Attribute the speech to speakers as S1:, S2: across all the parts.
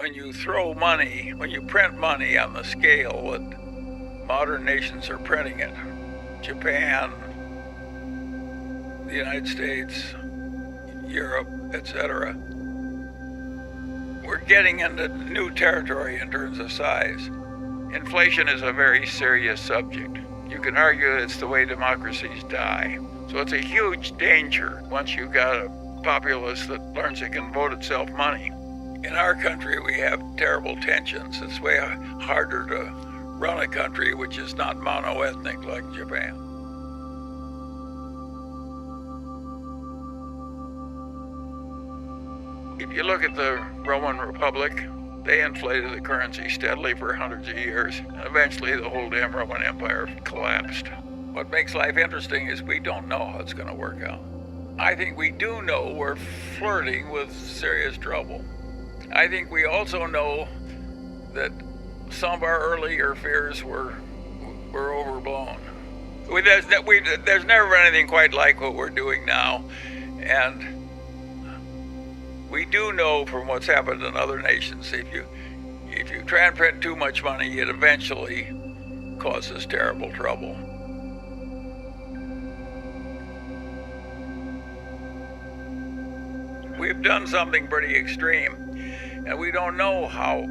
S1: when you throw money, when you print money on the scale that modern nations are printing it, Japan, the United States, Europe, etc., we're getting into new territory in terms of size. Inflation is a very serious subject. You can argue it's the way democracies die. So it's a huge danger once you've got a populace that learns it can vote itself money. In our country, we have terrible tensions. It's way harder to run a country which is not mono-ethnic like Japan. If you look at the Roman Republic, they inflated the currency steadily for hundreds of years, and eventually the whole damn Roman Empire collapsed. What makes life interesting is we don't know how it's going to work out. I think we do know we're flirting with serious trouble. I think we also know that some of our earlier fears were overblown. There's never been anything quite like what we're doing now, and we do know from what's happened in other nations, if you try and print too much money, it eventually causes terrible trouble. We've done something pretty extreme, and we don't know how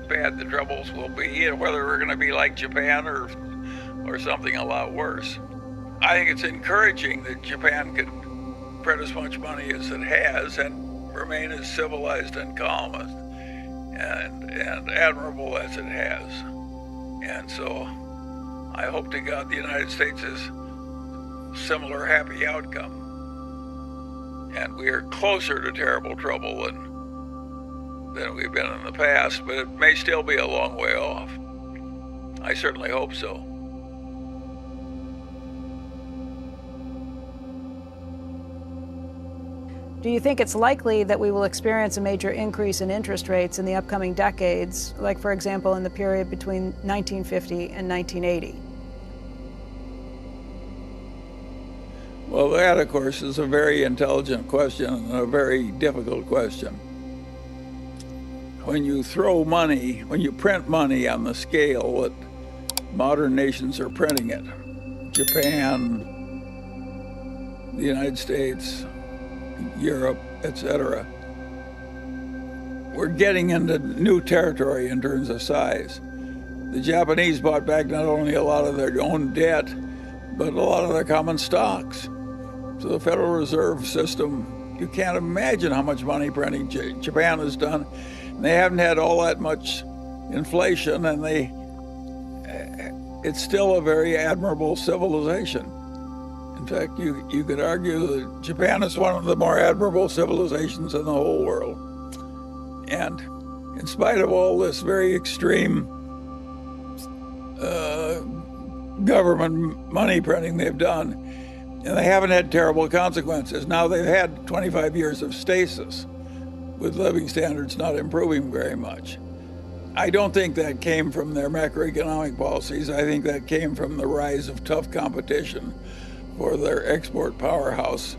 S1: bad the troubles will be, whether we're going to be like Japan or something a lot worse. I think it's encouraging that Japan could print as much money as it has and remain as civilized and calm and admirable as it has. And so I hope to God the United States is similar happy outcome. And we are closer to terrible trouble than we've been in the past, but it may still be a long way off. I certainly hope so.
S2: Do you think it's likely that we will experience a major increase in interest rates in the upcoming decades, like, for example, in the period between 1950 and 1980?
S1: Well, that, of course, is a very intelligent question and a very difficult question. When you throw money, when you print money on the scale that modern nations are printing it, Japan, the United States, Europe, etc., we're getting into new territory in terms of size. The Japanese bought back not only a lot of their own debt, but a lot of their common stocks. So the Federal Reserve System, you can't imagine how much money printing Japan has done. They haven't had all that much inflation, and it's still a very admirable civilization. In fact, you could argue that Japan is one of the more admirable civilizations in the whole world. And in spite of all this very extreme government money printing they've done, and they haven't had terrible consequences. Now they've had 25 years of stasis with living standards not improving very much. I don't think that came from their macroeconomic policies. I think that came from the rise of tough competition for their export powerhouse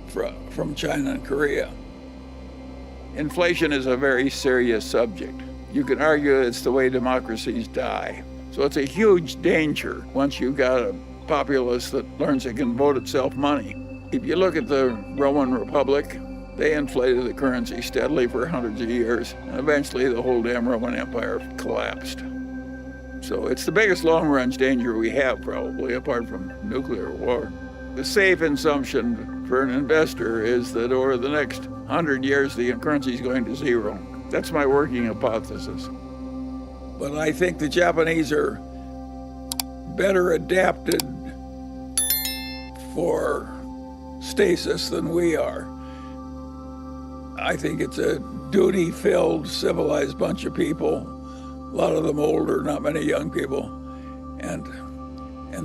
S1: from China and Korea. Inflation is a very serious subject. You can argue it's the way democracies die. So it's a huge danger once you've got a populace that learns it can vote itself money. If you look at the Roman Republic, they inflated the currency steadily for hundreds of years, and eventually the whole damn Roman Empire collapsed. So it's the biggest long-range danger we have, probably, apart from nuclear war. The safe assumption for an investor is that over the next 100 years, the currency is going to zero. That's my working hypothesis. But I think the Japanese are better adapted for stasis than we are. I think it's a duty-filled, civilized bunch of people, a lot of them older, not many young people, and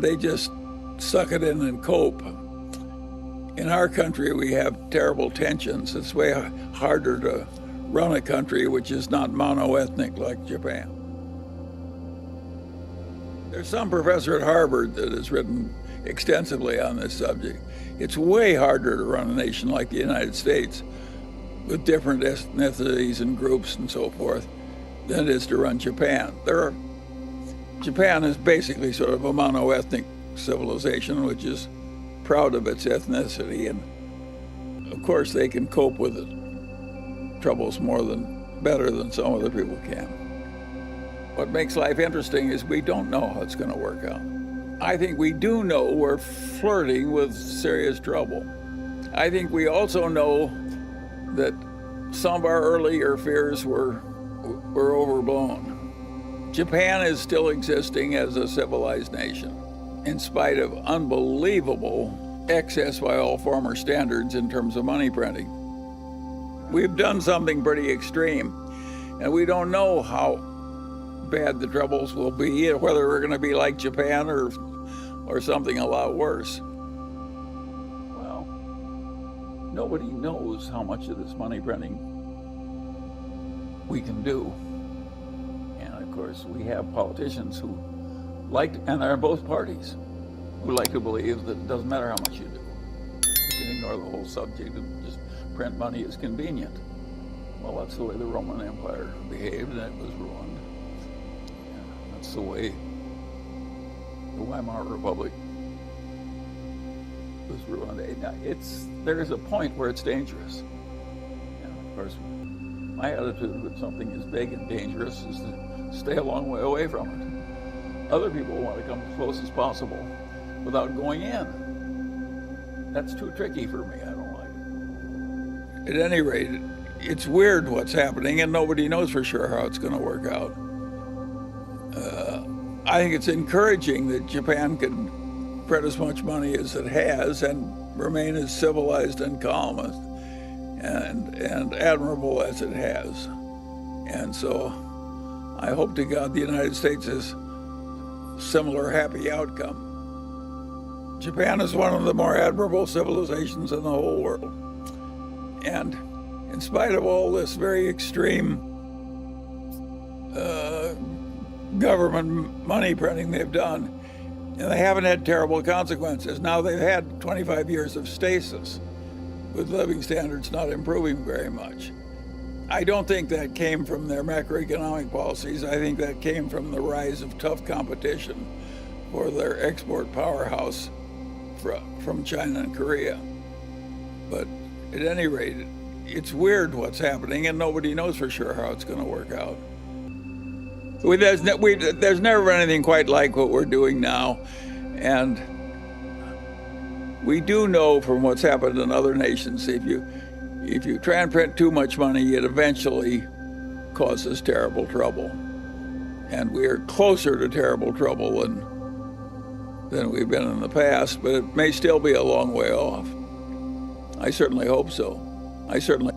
S1: they just suck it in and cope. In our country, we have terrible tensions. It's way harder to run a country which is not mono-ethnic like Japan. There's some professor at Harvard that has written extensively on this subject. It's way harder to run a nation like the United States with different ethnicities and groups and so forth than it is to run Japan. Japan is basically sort of a monoethnic civilization, which is proud of its ethnicity, and of course they can cope with it, troubles better than some other people can. What makes life interesting is we don't know how it's going to work out. I think we do know we're flirting with serious trouble. I think we also know that some of our earlier fears were overblown. Japan is still existing as a civilized nation, in spite of unbelievable excess by all former standards in terms of money printing. We've done something pretty extreme, and we don't know how bad the troubles will be, whether we're going to be like Japan or something a lot worse. Well, nobody knows how much of this money printing we can do. And of course, we have politicians who and are both parties, who like to believe that it doesn't matter how much you do. You can ignore the whole subject and just print money as convenient. Well, that's the way the Roman Empire behaved, and it was ruined. And that's the way the Weimar Republic was ruined. There's a point where it's dangerous. And of course, my attitude with something as big and dangerous is to stay a long way away from it. Other people want to come as close as possible without going in. That's too tricky for me. I don't like it. At any rate, it's weird what's happening, and nobody knows for sure how it's going to work out. I think it's encouraging that Japan can print as much money as it has and remain as civilized and calm and admirable as it has. And so I hope to God the United States has similar happy outcome. Japan is one of the more admirable civilizations in the whole world. And in spite of all this very extreme government money printing they've done, and they haven't had terrible consequences. Now they've had 25 years of stasis with living standards not improving very much. I don't think that came from their macroeconomic policies. I think that came from the rise of tough competition for their export powerhouse from China and Korea. But at any rate, it's weird what's happening, and nobody knows for sure how it's going to work out. There's never been anything quite like what we're doing now, and we do know from what's happened in other nations, if you try and print too much money, it eventually causes terrible trouble. And we are closer to terrible trouble than we've been in the past, but it may still be a long way off. I certainly hope so. I certainly